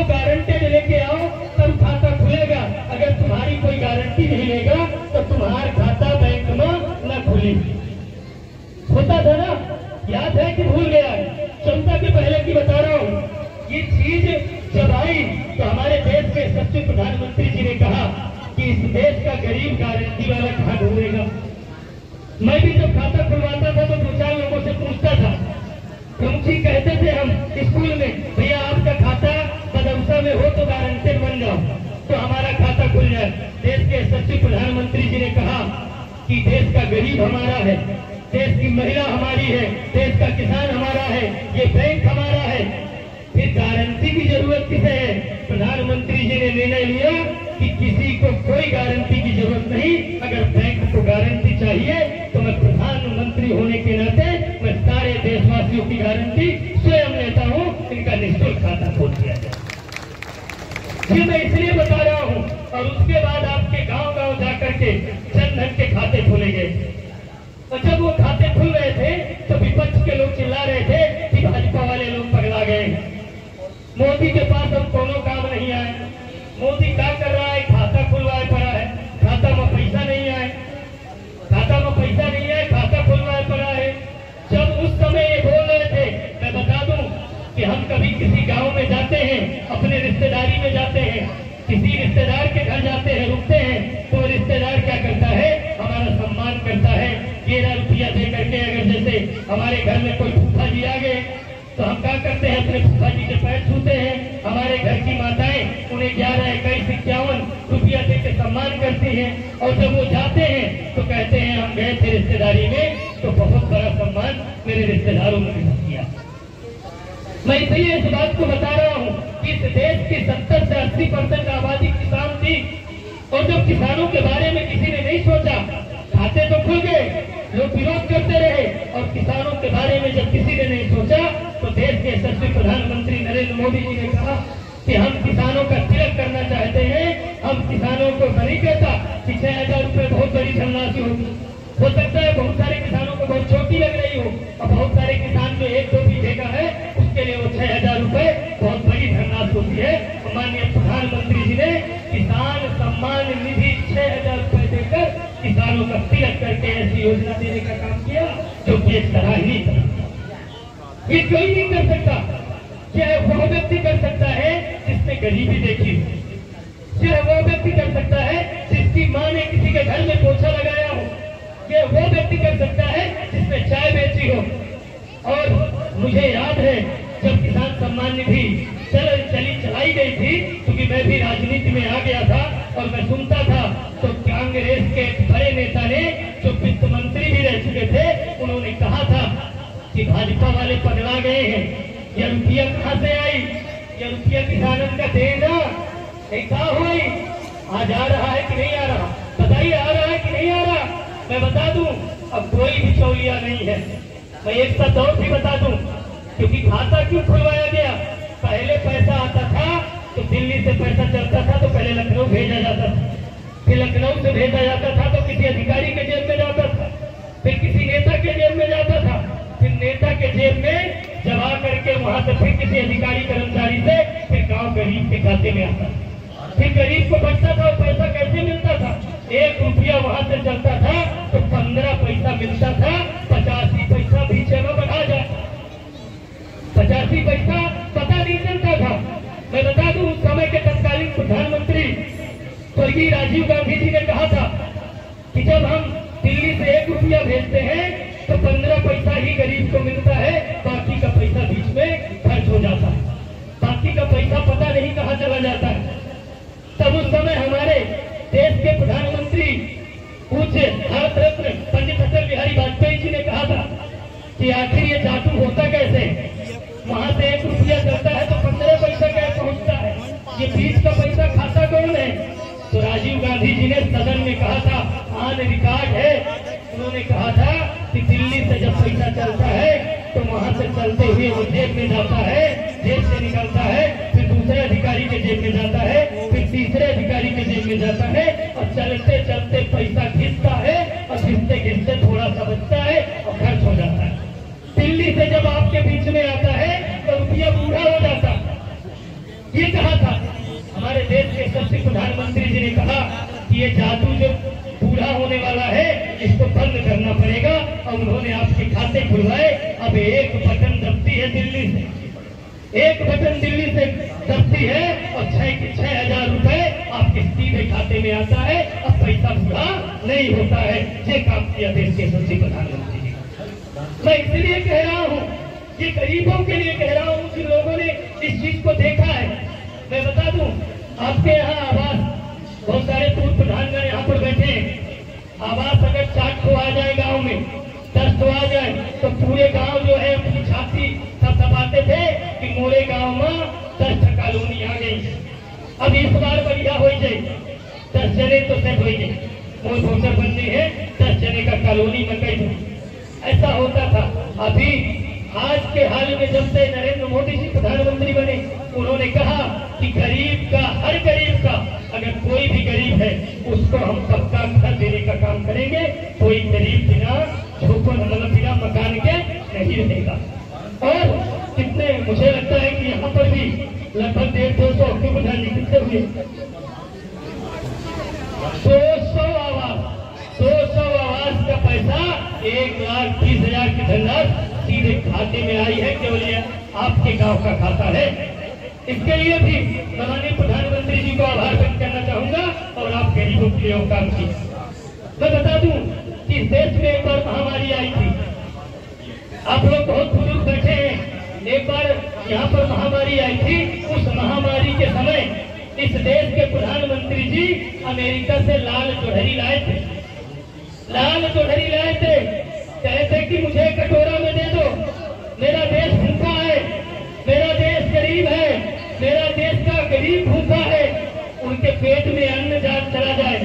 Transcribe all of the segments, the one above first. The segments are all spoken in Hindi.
गारंटी लेके आओ तब खाता खुलेगा। अगर तुम्हारी कोई गारंटी नहीं लेगा तो तुम्हारा खाता बैंक में न खुले। होता था ना, याद है कि भूल गया? क्षमता के पहले की बता रहा हूँ। ये चीज जब आई तो हमारे देश के सच्चे प्रधानमंत्री जी ने कहा कि इस देश का गरीब गारंटी वाला कहाँ ढूंढेगा। मैं भी जब खाता खुलवाता था तो दो चार लोगों से पूछता था। प्रमुख जी कहते थे हम स्कूल में, भैया आपका खाता बदौसा में हो तो गारंटर बन जाओ तो हमारा खाता खुल जाए। देश के सच्चे प्रधानमंत्री जी ने कहा कि देश का गरीब हमारा है, देश की महिला हमारी है, देश का किसान हमारा है, ये बैंक हमारा है, फिर गारंटी की जरूरत किसे है? प्रधानमंत्री जी ने निर्णय लिया कि किसी को कोई गारंटी की जरूरत नहीं। अगर बैंक को गारंटी चाहिए तो मैं प्रधानमंत्री होने के नाते मैं सारे देशवासियों की गारंटी स्वयं लेता हूँ, इनका निःशुल्क खाता खोल दिया जाए। ये मैं इसलिए बता रहा हूँ। और उसके बाद आपके गांव गांव जाकर के जनधन के खाते खोले गए। और जब वो खाते खुल रहे थे तो विपक्ष के लोग चिल्ला रहे थे कि भाजपा वाले लोग पगला गए, मोदी के पास अब कोनो काम नहीं आए। मोदी क्या कर रहा है? खाता खुलवाए पड़ा है, खाता में पैसा नहीं आए, खाता में पैसा नहीं है, खाता खुलवाए पड़ा है। जब उस समय ये बोल रहे थे, मैं बता दूं कि हम कभी किसी गांव में जाते हैं, अपने रिश्तेदारी में जाते हैं, किसी रिश्तेदार के घर जाते हैं, रुकते हैं, तो रिश्तेदार क्या करता है? हमारा सम्मान करता है 11 रुपया दे करके। अगर जैसे हमारे घर में कोई फूफा जी आ गए तो हम क्या करते हैं? अपने फूफा जी के पैर छूते हैं। हमारे घर की माताएं उन्हें 11, 21, 51 रुपया देकर सम्मान करती हैं। और जब वो जाते हैं तो कहते हैं हम गए थे रिश्तेदारी में तो बहुत बड़ा सम्मान मेरे रिश्तेदारों ने किया। मैं इसलिए इस बात को बता रहा हूँ कि इस देश की 70 से 80% आबादी किसान थी। और जब किसानों के बारे में किसी ने नहीं सोचा, खाते तो खुल गए, लोग विरोध करते रहे। और किसानों के बारे में जब किसी ने नहीं सोचा तो देश के यशस्वी प्रधानमंत्री नरेंद्र मोदी जी ने कहा कि हम किसानों का तिलक करना चाहते हैं। हम किसानों को नहीं कहता कि 6,000 रुपए बहुत बड़ी धनराशि होगी। हो सकता है बहुत सारे किसानों को बहुत छोटी लग रही हो, और बहुत सारे किसान जो 1-2 बीघे का है उसके लिए वो 6,000 रुपए बहुत बड़ी धनराशि होती है। माननीय प्रधानमंत्री जी ने किसान सम्मान निधि 6,000 रुपए देकर किसानों का तिलक करके ऐसी योजना देने का काम किया जो कि एक सराहनीय था। ये कोई नहीं कर सकता। क्या वो व्यक्ति कर सकता है जिसने गरीबी देखी हो? क्या वो व्यक्ति कर सकता है जिसकी माँ ने किसी के घर में पोछा लगाया हो? ये वो व्यक्ति कर सकता है जिसने चाय बेची हो। और मुझे याद है जब किसान सम्मान निधि चलाई गई थी, क्योंकि मैं भी राजनीति में आ गया था और मैं सुनता था, तो कांग्रेस के बड़े नेता ने जो वित्त मंत्री भी रह चुके थे उन्होंने कहा था कि भाजपा वाले पगला गए हैं, ये रुपया कहाँ से आई? ये रुपया किसानों का देना कहा हुई आज आ रहा है कि नहीं आ रहा? बताइए, आ रहा है कि नहीं आ रहा? मैं बता दूं, अब कोई बिचौलिया नहीं है। मैं एक साथ और भी बता दूं, क्योंकि खाता क्यों खुलवाया गया? पहले पैसा आता था तो दिल्ली से पैसा चलता था तो पहले लखनऊ भेजा जाता था, फिर लखनऊ से भेजा जाता था तो किसी अधिकारी के जेब में जाता था, फिर किसी नेता के जेब में जाता था, फिर नेता के जेब में जमा करके वहां से फिर किसी अधिकारी कर्मचारी से फिर गांव गरीब के खाते में आता था। फिर गरीब को बचता था, पैसा कैसे मिलता था? 1 रुपया वहां से चलता था तो 15 पैसा मिलता था। 85 पैसा पीछे में बढ़ा जाता, 85 पैसा पता नहीं चलता था। मैं बता दूं, उस समय के तत्कालीन प्रधानमंत्री स्वर्गीय राजीव गांधी जी ने कहा था कि जब हम दिल्ली से 1 रुपया भेजते हैं तो 15 पैसा ही गरीब को मिलता है, बाकी का पैसा बीच में खर्च हो जाता है, बाकी का पैसा पता नहीं कहाँ चला जाता है। तब उस समय हमारे देश के प्रधानमंत्री पूज्य भारत रत्न पंडित अटल बिहारी वाजपेयी जी ने कहा था कि आखिर ये जादू होता कैसे? वहां से 1 रुपया चलता है तो 15 पैसा कैसे पहुंचता है? ये बीच का पैसा खाता कौन है? तो राजीव गांधी जी ने सदन में कहा था, ऑन रिकॉर्ड है, उन्होंने कहा था कि दिल्ली से जब पैसा चलता है तो वहां से चलते हुए वो जेब में जाता है, जेब से निकलता है, फिर दूसरे अधिकारी के जेब में जाता है, फिर तीसरे अधिकारी के जेब में जाता है, और चलते चलते पैसा घिसता है, और घिसते घिसते थोड़ा सा बचता है और खर्च हो जाता है। दिल्ली से जब आपके बीच में आता है तो रुपया बूढ़ा हो जाता है, ये कहा था हमारे देश के यशस्वी प्रधानमंत्री जी ने कहा कि ये जादू जो पूरा होने वाला है इसको बंद करना पड़ेगा, और उन्होंने आपके खाते खुलवाए। अब एक बटन दबती है दिल्ली से, एक बटन दिल्ली से दबती है और 6,000 रुपए आपके सीधे खाते में आता है। अब पैसा पूरा नहीं होता है। ये काम किया देश के यशस्वी प्रधानमंत्री जी। मैं इसलिए कह रहा हूँ, ये गरीबों के लिए कह रहा हूँ जिन लोगों ने इस चीज को देखा है। मैं बता दूं, आपके यहाँ आवास, बहुत सारे पूर्व प्रधानगण यहाँ पर बैठे हैं। आवास अगर 60 को आ जाए गांव में, 10 को आ जाए, तो पूरे गांव जो है अपनी छाती सब दबाते थे कि मोरे गांव में 10 कॉलोनी आ गई। अब इस बार बढ़िया हो जाए, 10 जने तो सेट हो गए, मोर भोसर बनने है 10 जने का कॉलोनी में कई। ऐसा होता था। अभी आज के हाल में जब से नरेंद्र मोदी जी प्रधानमंत्री बने, उन्होंने कहा कि गरीब का, हर गरीब का, अगर कोई भी गरीब है उसको हम पक्का घर देने का काम करेंगे। कोई गरीब बिना झोपड़ मतलब बिना मकान के नहीं रहेगा। और कितने, मुझे लगता है कि यहाँ पर भी लगभग 150 क्यों प्रधान जी कितने हुए, 200 आवास का पैसा 1,30,000 की धनराशि सीधे खाते में आई है। केवल ये आपके गांव का खाता है। इसके लिए भी माननीय प्रधानमंत्री जी को आभार व्यक्त करना चाहूंगा और आप गरीबों के लिए काम किया। मैं बता दूं कि इस देश में एक बार महामारी आई थी। आप लोग बहुत बुजुर्ग बैठे हैं। एक बार यहाँ पर महामारी आई थी। उस महामारी के समय इस देश के प्रधानमंत्री जी अमेरिका से लाल जोहरी लाए थे। लाल जोहरी लाए थे, कहे थे कि मुझे कटोरा में दे दो, मेरा देश भूखा है, मेरा देश गरीब है, मेरा देश का गरीब भूखा है, उनके पेट में अन्न चला जाए।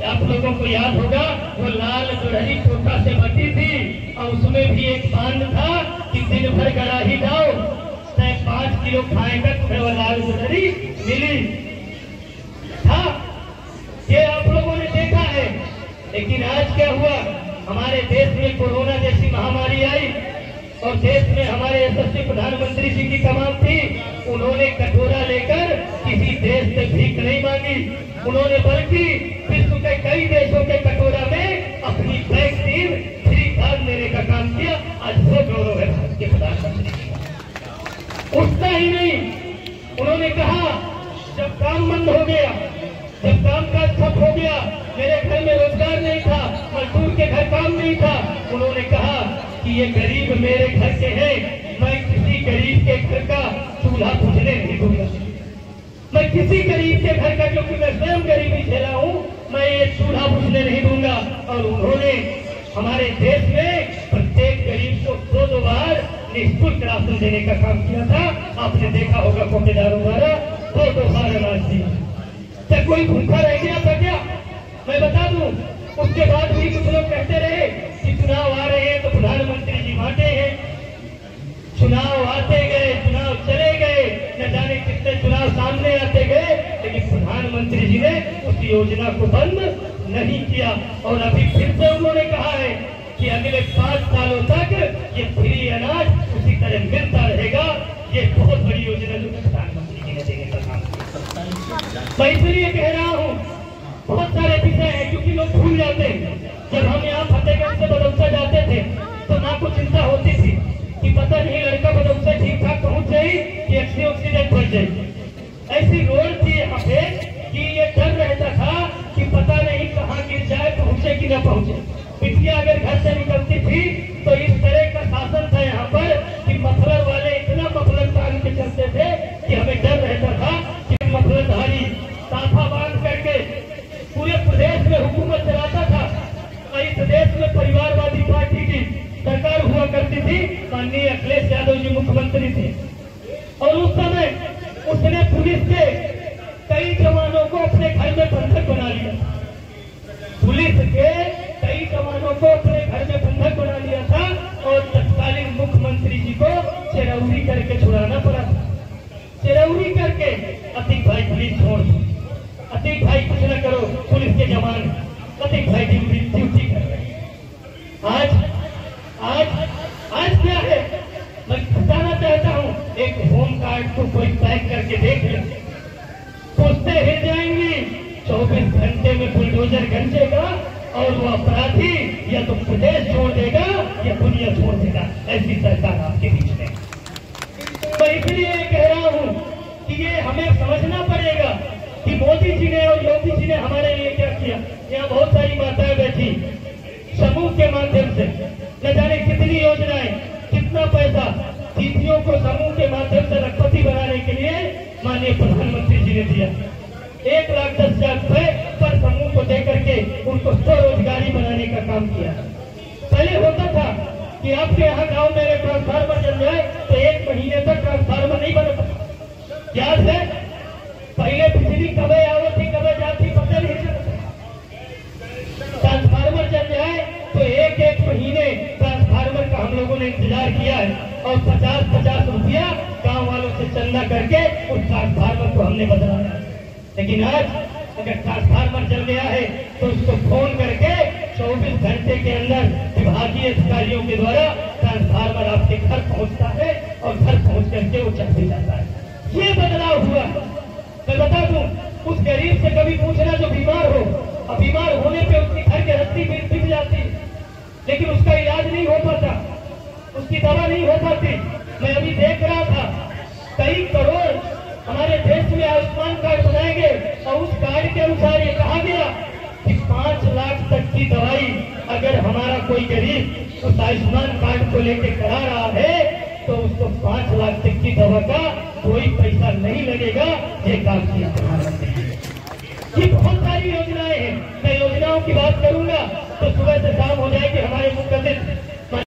आप लोगों को याद होगा वो लाल जोहरी टोटा से बटी थी और उसमें भी एक बांध था कि दिन भर गड़ा ही जाओ, चाहे 5 किलो खाएगा तुम्हें वो लाल जोहरी मिली था। ये आप लोगों ने देखा है। लेकिन आज क्या हुआ, हमारे देश में कोरोना जैसी महामारी आई और देश में हमारे यशस्वी प्रधानमंत्री जी की कमान थी। उन्होंने कटोरा लेकर किसी देश से भीख नहीं मांगी, उन्होंने बल्कि विश्व के कई देशों के कटोरा में अपनी वैक्सीन फ्री खाद देने का काम किया। आज वो गौरव है भारत के प्रधानमंत्री। उतना ही नहीं, उन्होंने कहा जब काम बंद हो गया, जब काम काज ठप हो गया, मेरे घर में रोजगार नहीं था, मजदूर के घर काम नहीं था, उन्होंने कहा कि ये गरीब मेरे घर के हैं, मैं किसी गरीब के घर का चूल्हा बुझने नहीं दूंगा। मैं किसी गरीब के घर का, क्योंकि मैं स्वयं गरीबी झेला हूँ, मैं ये चूल्हा बुझने नहीं दूंगा। और उन्होंने हमारे देश में प्रत्येक गरीब को 2-2 बार निःशुल्क राशन देने का काम किया था। आपने देखा होगा कोटेदारों द्वारा 2-2 बार अनाज दिया। क्या कोई भूखा रह गया था क्या? मैं बता दूं, उसके बाद भी कुछ लोग कहते रहे कि चुनाव आ रहे हैं तो प्रधानमंत्री जी बांटे हैं। चुनाव आते गए, चुनाव चले गए, न जाने कितने चुनाव सामने आते गए, लेकिन प्रधानमंत्री जी ने उस योजना को बंद नहीं किया। और अभी फिर से उन्होंने कहा है कि अगले 5 सालों तक ये फ्री अनाज उसी तरह मिलता रहेगा। ये बहुत बड़ी योजना जो प्रधानमंत्री जी ने देने का काम किया। मैं इसलिए कह रहा हूँ, बहुत सारे विषय हैं क्योंकि लोग भूल जाते हैं। जब हम यहाँ फतेहगंज से बदौसा जाते थे तो ना कुछ चिंता होती थी कि पता नहीं लड़का बदौसा ठीक ठाक पहुँच जाए कि एक्सीडेंट बढ़ जाए। ऐसी रोड थी यहाँ पे कि ये डर रहता था कि पता नहीं कहाँ गिर जाए, पहुँचे कि न पहुँचे। बिटिया अगर घर से निकलती थी तो इस तरह का शासन था यहाँ पर कि मफलर वाले इतना मफलर टांग के चलते थे कि हमें डर रहता था कि मफलरधारी साफा बांध करके पूरे प्रदेश में हुकूमत चलाता था। और इस देश में परिवारवादी पार्टी की सरकार हुआ करती थी, माननीय अखिलेश यादव जी मुख्यमंत्री थे। और उस समय उसने पुलिस के कई जवानों को अपने घर में बंधक बना लिया। पुलिस के कई जवानों को अपने घर में बंधक बना लिया था और तत्कालीन मुख्यमंत्री जी को चिरौरी करके छुड़ाना पड़ा था। चिरौरी करके अतीक भाई पुलिस छोड़ दो, अतीक भाई कुछ न करो, पुलिस के जवान अतीक भाई ड्यूटी कर रहे हैं। आज क्या है, मैं बताना चाहता हूँ, एक होम कार्ड को कोई पैक करके देख ले, और वो अपराधी या तो प्रदेश छोड़ देगा या दुनिया छोड़ देगा। ऐसी सरकार आपके बीच में। मैं इसलिए कह रहा हूं कि ये हमें समझना पड़ेगा कि मोदी जी ने और योगी जी ने हमारे लिए क्या किया। यहाँ बहुत सारी माताएं बैठी, समूह के माध्यम से न जाने कितनी योजनाएं, कितना पैसा दीदियों को समूह के माध्यम से लखपति बनाने के लिए माननीय प्रधानमंत्री जी ने दिया। 1,10,000 रुपए पर समूह को दे करके उनको स्वरोजगारी बनाने का काम किया। पहले होता था कि आपके यहाँ गांव में ट्रांसफार्मर जल जाए तो 1 महीने तक ट्रांसफार्मर नहीं बनता। याद है, पहले बिजली कब आवती कब जाती पता नहीं चलता। ट्रांसफार्मर जल जाए तो 1-1 महीने ट्रांसफार्मर का हम लोगों ने इंतजार किया है और 50-50 रुपया गांव वालों से चंदा करके उस ट्रांसफार्मर को हमने बदलाया। लेकिन आज अगर ट्रांसफार्मर जल गया है तो उसको फोन करके 24 घंटे के अंदर विभागीय अधिकारियों के द्वारा ट्रांसफार्मर आपके घर पहुंचता है और घर पहुंच करके वो चल भी जाता है। ये बदलाव हुआ। मैं बता दूं, उस गरीब से कभी पूछना जो बीमार हो, और बीमार होने पे उसकी घर की रस्सी बिक जाती, लेकिन उसका इलाज नहीं हो पाता, उसकी दवा नहीं हो पाती। मैं अभी देख रहा था कई करोड़ हमारे देश में आयुष्मान कार्ड बनाए गए और उस कार्ड के अनुसार ये कहा गया कि 5 लाख तक की दवाई अगर हमारा कोई गरीब उस आयुष्मान कार्ड को लेके करा रहा है तो उसको 5 लाख तक की दवा का कोई पैसा नहीं लगेगा। ये काम किया प्रधानमंत्री जी। ये बहुत सारी योजनाएं हैं। मैं योजनाओं की बात करूंगा तो सुबह से शाम हो जाएगी। हमारे मुख्यमंत्री